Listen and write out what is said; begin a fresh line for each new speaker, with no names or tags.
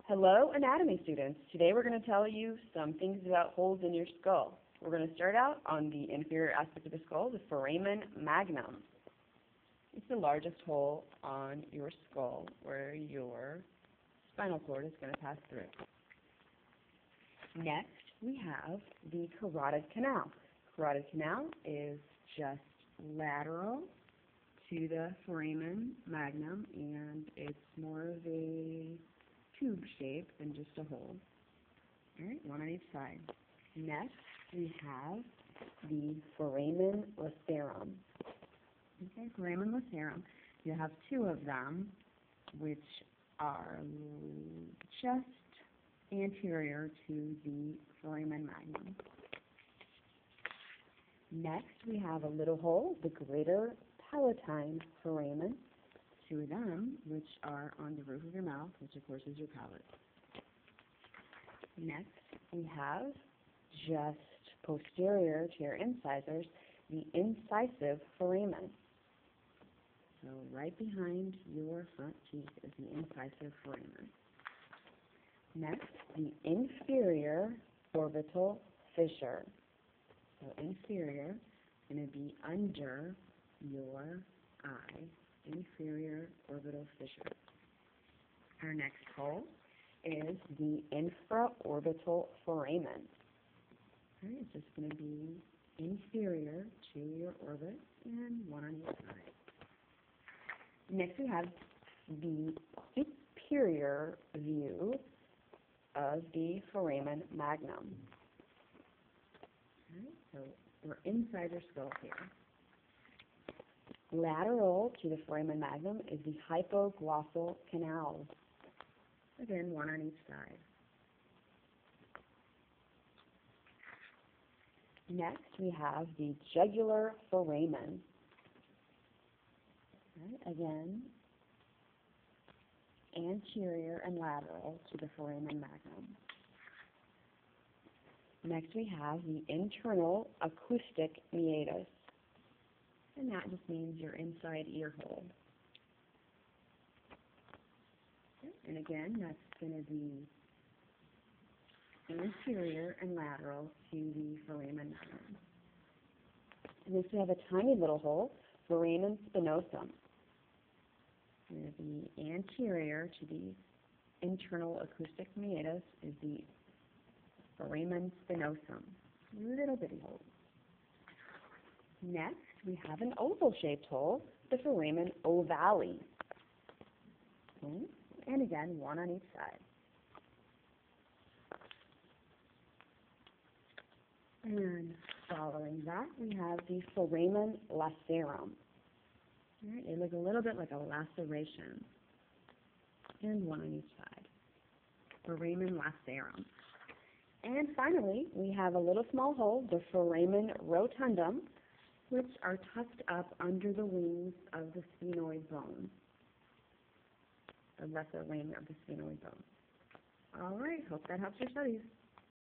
Hello, anatomy students. Today we're going to tell you some things about holes in your skull. We're going to start out on the inferior aspect of the skull, the foramen magnum. It's the largest hole on your skull where your spinal cord is going to pass through. Next, we have the carotid canal. Carotid canal is just lateral to the foramen magnum, and it's more of a tube shape than just a hole. All right, one on each side. Next, we have the foramen lacerum. Okay, foramen lacerum. You have two of them, which are just anterior to the foramen magnum. Next, we have a little hole, the greater palatine foramen. Two of them, which are on the roof of your mouth, which of course is your palate. Next, we have just posterior to your incisors, the incisive foramen. So right behind your front teeth is the incisive foramen. Next, the inferior orbital fissure. So inferior is going to be under your eye. Inferior orbital fissure. Our next hole is the infraorbital foramen. All right, it's just going to be inferior to your orbit and one on each side. Next, we have the superior view of the foramen magnum. All right, so we're inside your skull here. Lateral to the foramen magnum is the hypoglossal canal. Again, one on each side. Next, we have the jugular foramen. Right, again, anterior and lateral to the foramen magnum. Next, we have the internal acoustic meatus. And that just means your inside ear hole. And again, that's going to be anterior and lateral to the foramen magnum. Next, we have a tiny little hole, foramen spinosum. It's going to be anterior to the internal acoustic meatus is the foramen spinosum. Little bitty hole. Next, we have an oval-shaped hole, the foramen ovale. Okay. And again, one on each side. And following that, we have the foramen lacerum. All right, it looks a little bit like a laceration. And one on each side. Foramen lacerum. And finally, we have a little small hole, the foramen rotundum, which are tucked up under the wings of the sphenoid bone, the lesser wing of the sphenoid bone. All right, hope that helps your studies.